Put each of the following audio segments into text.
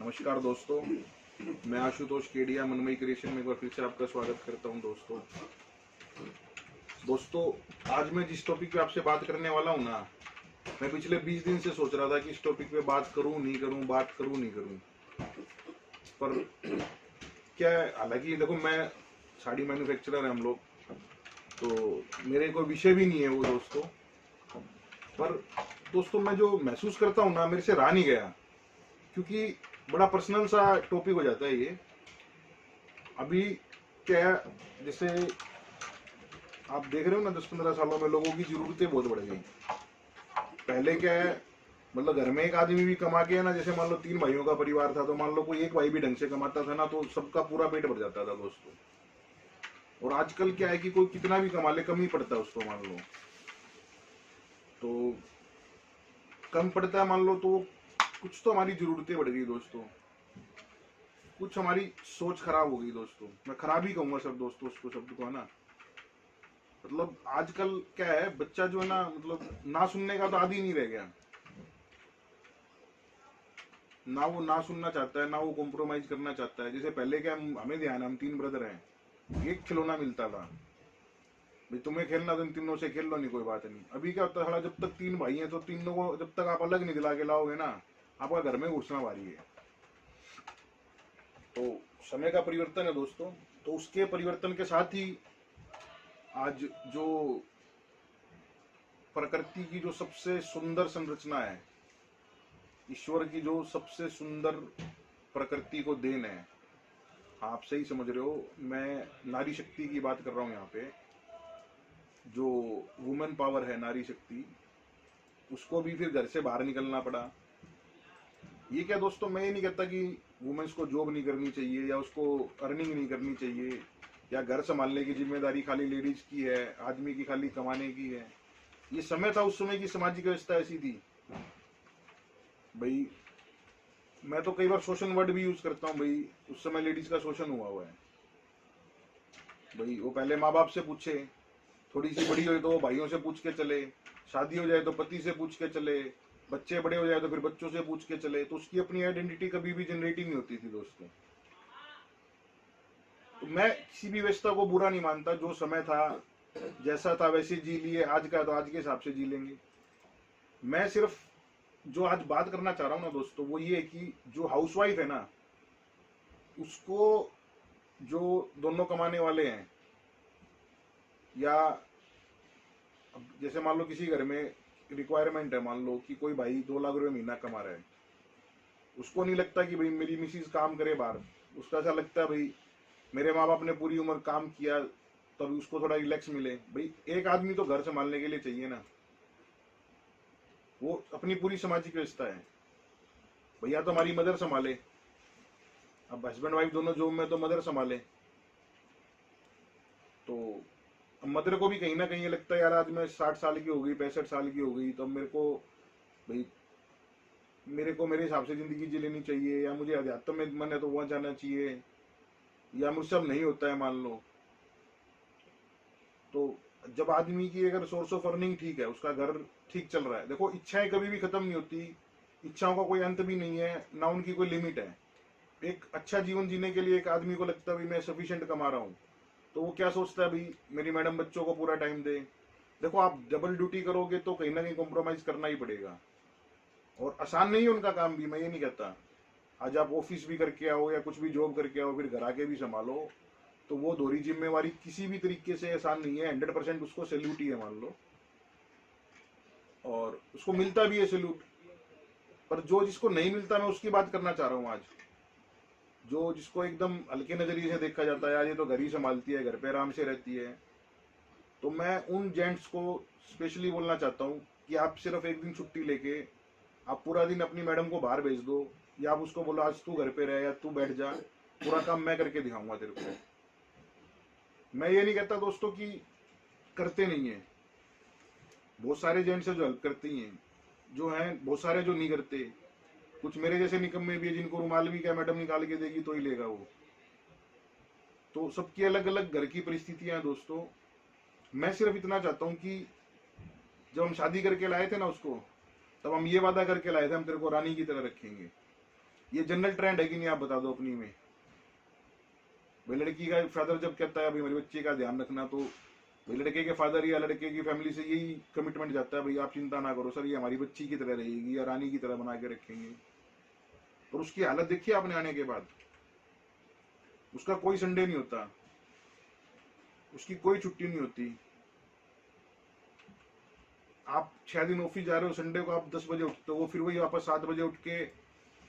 नमस्कार दोस्तों, मैं आशुतोष केडिया मनमयी क्रिएशन में एक बार फिर से आपका स्वागत करता हूं। दोस्तों आज मैं जिस टॉपिक पे आपसे बात करने वाला हूं ना, मैं पिछले 20 दिन से सोच रहा था कि इस टॉपिक पे बात करूं नहीं करूं, बात करूं नहीं करूं। पर क्या है, हालांकि देखो मैं साड़ी मैन्युफैक्चरर है हम लोग, तो मेरे कोई विषय भी नहीं है वो दोस्तों। पर दोस्तों मैं जो महसूस करता हूँ ना, मेरे से रहा नहीं गया, क्योंकि बड़ा पर्सनल सा टॉपिक हो जाता है ये। अभी क्या, जैसे आप देख रहे हो ना, 10-15 सालों में लोगों की जरूरतें बहुत बढ़ गई। पहले क्या है, मतलब घर में एक आदमी भी कमा के ना, जैसे मान लो 3 भाइयों का परिवार था, तो मान लो कोई एक भाई भी ढंग से कमाता था ना, तो सबका पूरा पेट भर जाता था दोस्तों। और आजकल क्या है कि कोई कितना भी कमा ले, कम ही पड़ता है उसको, मान लो तो कम पड़ता है मान लो, तो कुछ तो हमारी जरूरतें बढ़ गई दोस्तों, कुछ हमारी सोच खराब हो गई दोस्तों। मैं खराब ही कहूंगा सब दोस्तों उसको, शब्द को है ना। मतलब आजकल क्या है, बच्चा जो है ना, मतलब ना सुनने का तो आदी नहीं रह गया। ना वो ना सुनना चाहता है, ना वो कॉम्प्रोमाइज करना चाहता है। जैसे पहले क्या, हमें ध्यान है, हम 3 ब्रदर हैं, एक खिलौना मिलता था, भाई तुम्हें खेलना तो इन तीनों से खेल लो, नहीं कोई बात नहीं। अभी क्या होता है, जब तक 3 भाई हैं तो तीनों को जब तक आप अलग नहीं दिला के लाओगे ना, आपका घर में घुसना भारी है। तो समय का परिवर्तन है दोस्तों, तो उसके परिवर्तन के साथ ही आज जो प्रकृति की जो सबसे सुंदर संरचना है, ईश्वर की जो सबसे सुंदर प्रकृति को देन है, आप सही समझ रहे हो, मैं नारी शक्ति की बात कर रहा हूँ यहाँ पे। जो वुमेन पावर है, नारी शक्ति, उसको भी फिर घर से बाहर निकलना पड़ा। ये क्या दोस्तों, मैं ये नहीं कहता कि वुमेन्स को जॉब नहीं करनी चाहिए या उसको अर्निंग नहीं करनी चाहिए, या घर संभालने की जिम्मेदारी खाली लेडीज की है, आदमी की खाली कमाने की है। ये समय था, उस समय की सामाजिक व्यवस्था ऐसी थी भाई। मैं तो कई बार शोषण वर्ड भी यूज करता हूँ भाई, उस समय लेडीज का शोषण हुआ है भाई। वो पहले माँ बाप से पूछे, थोड़ी सी बड़ी हो तो वो भाइयों से पूछ के चले, शादी हो जाए तो पति से पूछ के चले, बच्चे बड़े हो जाए तो फिर बच्चों से पूछ के चले। तो उसकी अपनी आइडेंटिटी कभी भी जनरेट ही नहीं होती थी दोस्तों। तो मैं किसी भी व्यवस्था को बुरा नहीं मानता, जो समय था जैसा था वैसे जी लिए, आज का तो आज के हिसाब से जी लेंगे। मैं सिर्फ जो आज बात करना चाह रहा हूँ ना दोस्तों, वो ये है कि जो हाउसवाइफ है ना, उसको, जो दोनों कमाने वाले हैं, या जैसे मान लो किसी घर में रिक्वायरमेंट है, मान लो कि कोई भाई 2 लाख रुपए महीना कमा रहा है, उसको नहीं लगता कि भाई मेरी मिसिज काम करे बाहर, उसका ऐसा लगता है भाई मेरे माँ बाप ने पूरी उम्र काम किया, तभी उसको थोड़ा रिलैक्स मिले। भाई एक आदमी तो घर संभालने के लिए चाहिए ना, वो अपनी पूरी सामाजिक व्यवस्था है भैया। तो हमारी मदर संभाले, अब हस्बैंड वाइफ दोनों जॉब में, तो मदर संभाले। तो अब मदर को भी कहीं ना कहीं लगता है यार, आज मैं 60 साल की हो गई, 65 साल की हो गई, तो अब मेरे को भाई, मेरे हिसाब से जिंदगी जी लेनी चाहिए, या मुझे अध्यात्म में मन है तो वहां जाना चाहिए, या मुझसे अब नहीं होता है मान लो। तो जब आदमी की अगर सोर्स ऑफ अर्निंग ठीक है, उसका घर ठीक चल रहा है, देखो इच्छाएं कभी भी खत्म नहीं होती, इच्छाओं का कोई अंत भी नहीं है, ना उनकी कोई लिमिट है। एक अच्छा जीवन जीने के लिए एक आदमी को लगता है भाई मैं सफिशिएंट कमा रहा हूँ, तो वो क्या सोचता है भाई मेरी मैडम बच्चों को पूरा टाइम दे। देखो आप डबल ड्यूटी करोगे तो कहीं ना कहीं कॉम्प्रोमाइज करना ही पड़ेगा, और आसान नहीं है उनका काम भी, मैं ये नहीं कहता। आज आप ऑफिस भी करके आओ या कुछ भी जॉब करके आओ, फिर घर आके भी संभालो, तो वो दोहरी जिम्मेवारी किसी भी तरीके से आसान नहीं है। 100% उसको सैल्यूट ही है मान लो, और उसको मिलता भी है सैल्यूट। पर जो जिसको नहीं मिलता, मैं उसकी बात करना चाह रहा हूँ आज। जो जिसको एकदम हल्के नजरिए से देखा जाता है, आज ये तो घर ही संभालती है, घर पे आराम से रहती है, तो मैं उन जेंट्स को स्पेशली बोलना चाहता हूँ कि आप सिर्फ एक दिन छुट्टी लेके आप पूरा दिन अपनी मैडम को बाहर भेज दो, या आप उसको बोलो आज तू घर पे रह, या तू बैठ जा, पूरा काम मैं करके दिखाऊंगा तेरे को। मैं ये नहीं कहता दोस्तों कि करते नहीं है, बहुत सारे जेंट्स है जो हेल्प करते ही हैं, जो हैं बहुत सारे जो नहीं करते। कुछ मेरे जैसे निकम्मे भी है, जिनको रुमाल भी क्या मैडम निकाल के देगी तो ही लेगा वो। तो सबकी अलग अलग घर की परिस्थितियां हैं दोस्तों। मैं सिर्फ इतना चाहता हूँ कि जब हम शादी करके लाए थे ना उसको, तब हम ये वादा करके लाए थे हम तेरे को रानी की तरह रखेंगे। ये जनरल ट्रेंड है कि नहीं, आप बता दो अपनी में। भाई लड़की का फादर जब कहता है भाई मेरी बच्ची का ध्यान रखना, तो भाई लड़के के फादर या लड़के की फैमिली से यही कमिटमेंट जाता है, भाई आप चिंता ना करो सर, ये हमारी बच्ची की तरह रहेगी या रानी की तरह बना के रखेंगे। और उसकी हालत देखिए आपने आने के बाद, उसका कोई संडे नहीं होता, उसकी कोई छुट्टी नहीं होती। आप 6 दिन ऑफिस जा रहे हो, संडे को आप 10 बजे उठते हो, वो फिर वही वापस 7 बजे उठ के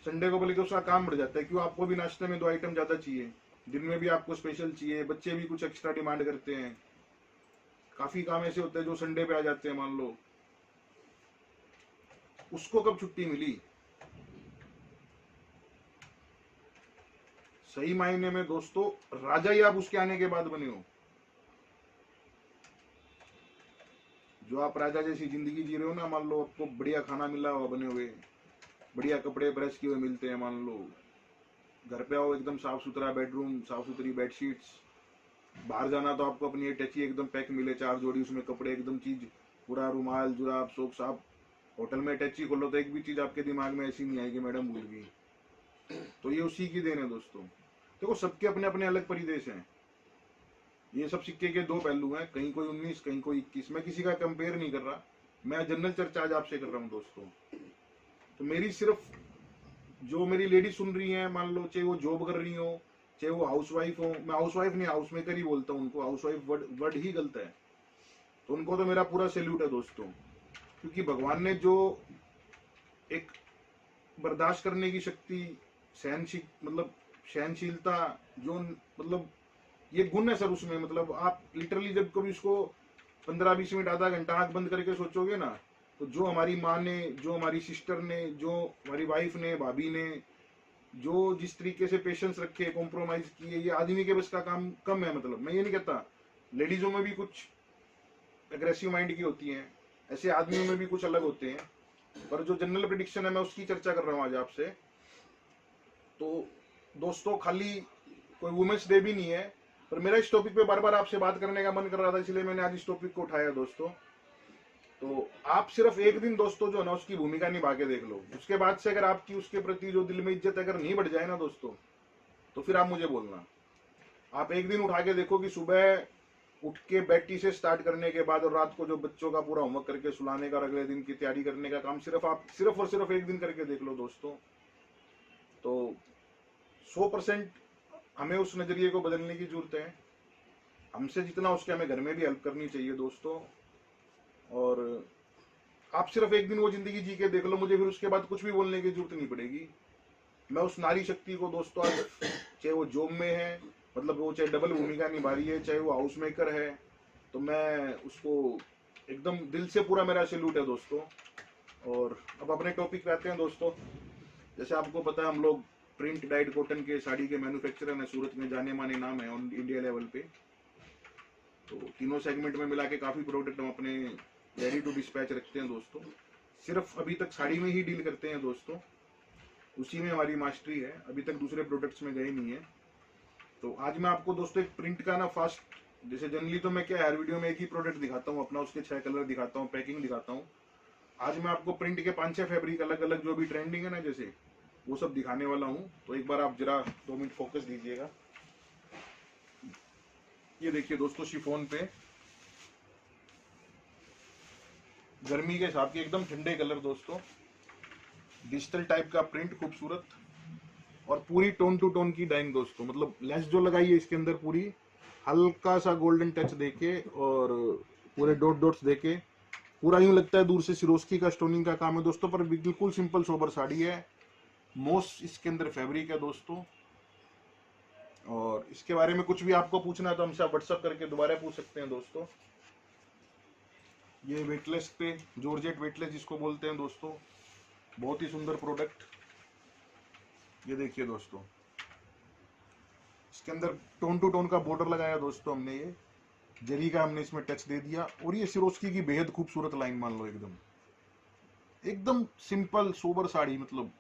संडे को, बल्कि उसका काम बढ़ जाता है। क्यों? आपको भी नाश्ते में 2 आइटम ज्यादा चाहिए, दिन में भी आपको स्पेशल चाहिए, बच्चे भी कुछ एक्स्ट्रा डिमांड करते हैं। काफी काम ऐसे होते हैं जो संडे पे आ जाते हैं। मान लो उसको कब छुट्टी मिली? सही मायने में दोस्तों राजा ही आप उसके आने के बाद बने हो। जो आप राजा जैसी जिंदगी जी रहे हो ना, मान लो आपको बढ़िया खाना मिला हुआ बने हुए, बढ़िया कपड़े प्रेस किए हुए मिलते हैं, मान लो घर पे आओ एकदम साफ सुथरा बेडरूम, साफ सुथरी बेडशीट्स, बाहर जाना तो आपको अपनी टची एकदम पैक मिले, 4 जोड़ी उसमें कपड़े एकदम चीज, पूरा रुमाल जुराब सोप साफ। होटल में टची खोलो तो एक भी चीज आपके दिमाग में ऐसी नहीं आएगी मैडम भूल गई। तो ये उसी की देन है दोस्तों। देखो सबके अपने अपने अलग परिदेश हैं, ये सब सिक्के के 2 पहलू हैं, कहीं कोई 19 कहीं कोई 21। मैं किसी का कंपेयर नहीं कर रहा, मैं जनरल चर्चा आज आपसे कर रहा हूँ दोस्तों। तो मेरी सिर्फ जो मेरी लेडी सुन रही है, मान लो चाहे वो जॉब कर रही हो, चाहे वो हाउसवाइफ हो, मैं हाउसवाइफ नहीं हाउस मेकर ही बोलता हूँ उनको, हाउसवाइफ वर्ड ही गलत है, तो उनको तो मेरा पूरा सैल्यूट है दोस्तों। क्योंकि भगवान ने जो एक बर्दाश्त करने की शक्ति, सहनशीलता, जो मतलब ये गुण है सर उसमें, मतलब आप लिटरली जब कभी उसको 15-20 मिनट आधा घंटा आंख बंद करके सोचोगे ना, तो जो हमारी माँ ने, जो हमारी सिस्टर ने, जो हमारी वाइफ ने, भाभी ने, जो जिस तरीके से पेशेंस रखे, कॉम्प्रोमाइज किए, ये आदमी के बस का काम कम है। मतलब मैं ये नहीं कहता, लेडीजों में भी कुछ एग्रेसिव माइंड की होती हैं, ऐसे आदमियों में भी कुछ अलग होते हैं, पर जो जनरल प्रेडिक्शन है मैं उसकी चर्चा कर रहा हूँ आज आपसे। तो दोस्तों खाली कोई वुमेन्स डे भी नहीं है, पर मेरा इस टॉपिक पे बार बार आपसे बात करने का मन कर रहा था, इसलिए मैंने आज इस टॉपिक को उठाया दोस्तों। तो आप सिर्फ एक दिन दोस्तों जो है ना उसकी भूमिका निभा के देख लो, उसके बाद से अगर आपकी उसके प्रति जो दिल में इज्जत अगर नहीं बढ़ जाए ना दोस्तों, तो फिर आप मुझे बोलना। आप एक दिन उठा के देखो कि सुबह उठ के बेड से स्टार्ट करने के बाद और रात को जो बच्चों का पूरा होमवर्क करके सुलाने का और अगले दिन की तैयारी करने का काम सिर्फ आप सिर्फ और सिर्फ एक दिन करके देख लो दोस्तों, तो 100% हमें उस नजरिए को बदलने की जरूरत है। हमसे जितना उसके हमें घर में भी हेल्प करनी चाहिए दोस्तों। और आप सिर्फ एक दिन वो जिंदगी जी के देख लो, मुझे फिर उसके बाद कुछ भी बोलने की जरूरत नहीं पड़ेगी। मैं उस नारी शक्ति को दोस्तों आज, चाहे वो जॉब में है, मतलब वो चाहे डबल भूमिका निभा रही है, चाहे वो हाउस मेकर है, तो मैं उसको एकदम दिल से पूरा मेरा सैल्यूट है दोस्तों। और अब अपने टॉपिक पे आते हैं दोस्तों। जैसे आपको पता है हम लोग प्रिंट डाइड कॉटन के साड़ी के मैन्युफैक्चरर हैं, सूरत में जाने माने नाम है ऑन इंडिया लेवल पे। तो तीनों सेगमेंट में मिला के काफी प्रोडक्ट हम अपने रेडी टू डिस्पैच रखते हैं दोस्तों। सिर्फ अभी तक साड़ी में ही डील करते हैं दोस्तों, उसी में हमारी मास्टरी है, अभी तक दूसरे प्रोडक्ट्स में गए नहीं है। तो आज मैं आपको दोस्तों एक प्रिंट का ना फास्ट, जैसे जनरली तो मैं क्या हर वीडियो में एक ही प्रोडक्ट दिखाता हूँ अपना, उसके 6 कलर दिखाता हूँ, पैकिंग दिखाता हूँ। आज मैं आपको प्रिंट के 5-6 फैब्रिक अलग अलग जो भी ट्रेंडिंग है ना, जैसे वो सब दिखाने वाला हूँ। तो एक बार आप जरा 2 मिनट फोकस दीजिएगा। ये देखिए दोस्तों, शिफॉन पे गर्मी के हिसाब के एकदम ठंडे कलर दोस्तों, डिजिटल टाइप का प्रिंट खूबसूरत, और पूरी टोन टू टोन की डाइंग दोस्तों। मतलब लेस जो लगाई है इसके अंदर पूरी हल्का सा गोल्डन टच देके और पूरे डॉट डॉट्स देके, पूरा यूं लगता है दूर से सिरोस्की का स्टोनिंग का काम है दोस्तों, पर बिल्कुल सिंपल सोबर साड़ी है। मोस्ट इसके अंदर फैब्रिक है दोस्तों। और इसके बारे में कुछ भी आपको पूछना है तो हमसे आप व्हाट्सअप करके दोबारा पूछ सकते हैं दोस्तों। ये वेटलेस पे जॉर्जेट वेटलेस जिसको बोलते हैं दोस्तों, बहुत ही सुंदर प्रोडक्ट। ये देखिए दोस्तों, इसके अंदर टोन टू टोन का बॉर्डर लगाया दोस्तों हमने, ये जरी का हमने इसमें टच दे दिया, और ये सिरोस्की की बेहद खूबसूरत लाइन मान लो, एकदम एकदम सिंपल सोबर साड़ी। मतलब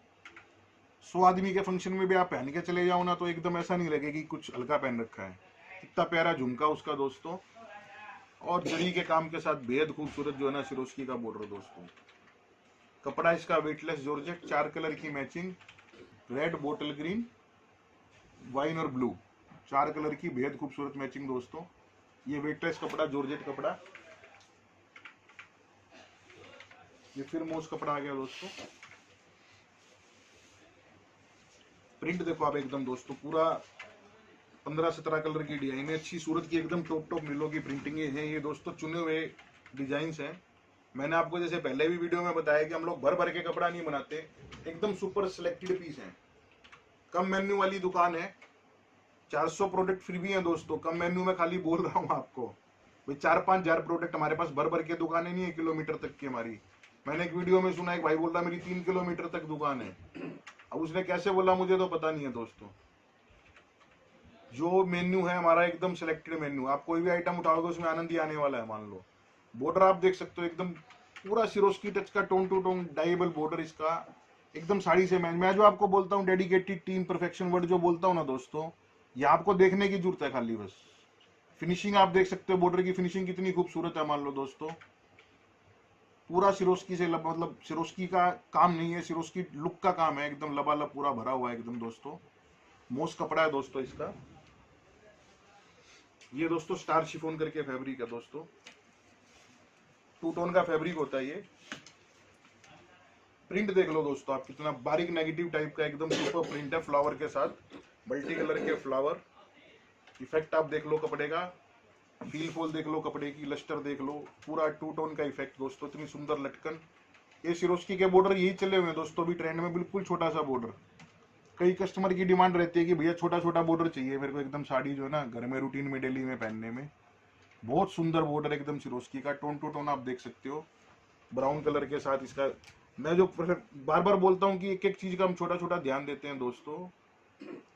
100 आदमी के फंक्शन में भी आप पहन के चले जाओ ना, तो एकदम ऐसा नहीं लगे कि कुछ हल्का पहन रखा है। इतना प्यारा झुमका उसका दोस्तों, और जरी के काम के साथ बेहद खूबसूरत जो है ना सिरोस्की का बॉर्डर दोस्तों। कपड़ा इसका वेटलेस जॉर्जेट, 4 कलर की matching, red, bottle green, wine और ब्लू, 4 कलर की बेहद खूबसूरत मैचिंग दोस्तों। ये वेटलेस कपड़ा, जॉर्जेट कपड़ा, ये फिर मोस कपड़ा आ गया दोस्तों। प्रिंट देखो आप एकदम दोस्तों, पूरा 15-17 कलर की डिजाइन है, अच्छी सूरत की एकदम टॉप मिलो की प्रिंटिंग है ये दोस्तों, चुने हुए डिजाइन हैं। मैंने आपको जैसे पहले भी वीडियो में बताया कि हम लोग भर भर के कपड़ा नहीं बनाते, एकदम सुपर सिलेक्टेड पीस हैं। कम मेन्यू वाली दुकान है, 400 प्रोडक्ट फ्री भी हैं दोस्तों। कम मेन्यू में खाली बोल रहा हूँ आपको भाई, 4-5 हजार प्रोडक्ट हमारे पास, भर भर के दुकानें नहीं है किलोमीटर तक की हमारी। मैंने एक वीडियो में सुना, एक भाई बोल रहा मेरी 3 किलोमीटर तक दुकान है। अब उसने कैसे बोला मुझे तो पता नहीं है दोस्तों। जो मेन्यू है हमारा एकदम सिलेक्टेड मेन्यू, आप कोई भी आइटम उठाओगे उसमें आनंद ही आने वाला है। मान लो बॉर्डर आप देख सकते हो, एकदम पूरा सिरोस्की टच का टोन टू टोन डाइबल बॉर्डर इसका, एकदम साड़ी से मैं जो आपको बोलता हूँ डेडिकेटेड टीम परफेक्शन वर्ड जो बोलता हूँ ना दोस्तों, ये आपको देखने की जरूरत है खाली बस। फिनिशिंग आप देख सकते हो, बॉर्डर की फिनिशिंग कितनी खूबसूरत है। मान लो दोस्तों पूरा सिरोस्की से मतलब सिरोस्की का काम नहीं है, सिरोस्की लुक का काम है, एकदम लबालब पूरा भरा हुआ है एकदम दोस्तों। मोस कपड़ा है दोस्तों इसका। ये दोस्तों स्टार शिफोन करके फैब्रिक है दोस्तों, 2 टोन का फैब्रिक होता है ये। प्रिंट देख लो दोस्तों आप, कितना बारीक नेगेटिव टाइप का एकदम सुपर प्रिंट है, फ्लावर के साथ मल्टी कलर के फ्लावर। इफेक्ट आप देख लो कपड़े का, फील फॉल देख लो कपड़े की, लस्टर देख लो, पूरा 2 टोन का इफेक्ट दोस्तों, इतनी सुंदर लटकन। ये सिरोस्की के बॉर्डर यही चले हुए हैं दोस्तों अभी ट्रेंड में, बिल्कुल छोटा सा बॉर्डर। कई कस्टमर की डिमांड रहती है कि भैया छोटा छोटा बॉर्डर चाहिए मेरे को, एकदम साड़ी जो है ना घर में रूटीन में डेली में पहनने में। बहुत सुंदर बॉर्डर एकदम सिरोस्की का, टोन टू टोन आप देख सकते हो, ब्राउन कलर के साथ इसका। मैं जो बार बार बोलता हूँ कि एक एक चीज का हम छोटा छोटा ध्यान देते हैं दोस्तों।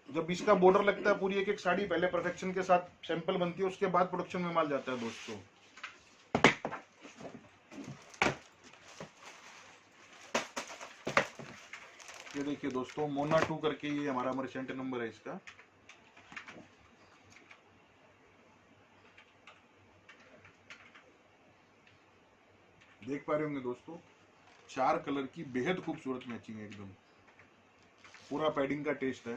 जब इसका बॉर्डर लगता है, पूरी एक एक साड़ी पहले परफेक्शन के साथ सैंपल बनती है, उसके बाद प्रोडक्शन में माल जाता है दोस्तों। ये देखिए दोस्तों, मोना 2 करके ये हमारा मर्चेंट नंबर है इसका। देख पा रहे होंगे दोस्तों, 4 कलर की बेहद खूबसूरत मैचिंग है एकदम, पूरा पैडिंग का टेस्ट है।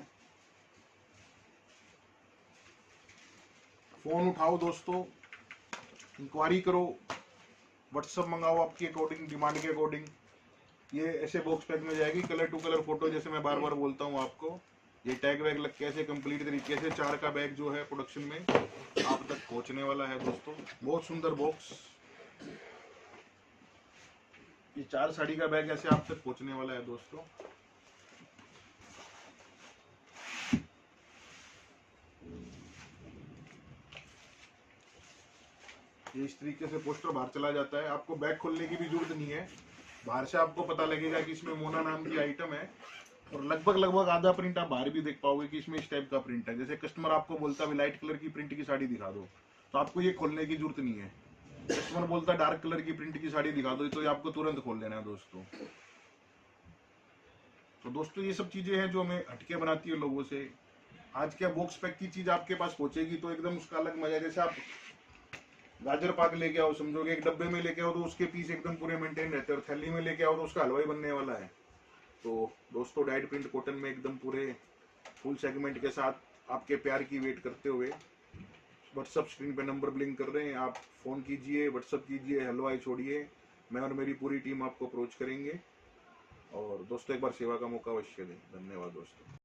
फोन उठाओ दोस्तों, इंक्वायरी करो, व्हाट्सअप मंगाओ आपकी अकॉर्डिंग, डिमांड के अकॉर्डिंग। ये ऐसे बॉक्स पैक में जाएगी, कलर टू कलर फोटो, जैसे मैं बार बार बोलता हूँ आपको। ये टैग वैग लग के ऐसे कंप्लीट तरीके से 4 का बैग जो है प्रोडक्शन में आप तक पहुंचने वाला है दोस्तों। बहुत सुंदर बॉक्स, ये 4 साड़ी का बैग ऐसे आप तक पहुंचने वाला है दोस्तों। ये इस तरीके से पोस्टर बाहर चला जाता है, आपको बैग खोलने की भी जरूरत नहीं है। बाहर से आपको पता लगेगा कि इसमें मोना नाम की आइटम है, और लगभग आधा प्रिंट आप बाहर भी देख पाओगे कि इसमें इस टाइप का प्रिंट है। जैसे कस्टमर आपको बोलता है लाइट कलर की प्रिंट की साड़ी दिखा दो, तो आपको ये खोलने की जरूरत नहीं है। कस्टमर बोलता है डार्क कलर की प्रिंट की साड़ी दिखा दो, तो ये आपको तुरंत खोल लेना है दोस्तों। तो दोस्तों ये सब चीजें हैं जो हमें हटके बनाती है लोगों से। आज क्या बॉक्स पैक की चीज आपके पास पहुंचेगी तो एकदम उसका अलग मजा है। जैसे आप गाजर पाक लेके आओ, समझोगे एक डब्बे में लेके आओ तो उसके पीस एकदम पूरे मेंटेन रहते हैं, और थैली में लेके आओ तो उसका हलवा ही बनने वाला है। तो दोस्तों डाइट प्रिंट कॉटन में एकदम पूरे फुल सेगमेंट के साथ आपके प्यार की वेट करते हुए व्हाट्सअप स्क्रीन पे नंबर ब्लिंक कर रहे हैं, आप फोन कीजिए, व्हाट्सअप कीजिए, हेलो हाय छोड़िए, मैं और मेरी पूरी टीम आपको अप्रोच करेंगे। और दोस्तों एक बार सेवा का मौका अवश्य दें। धन्यवाद दोस्तों।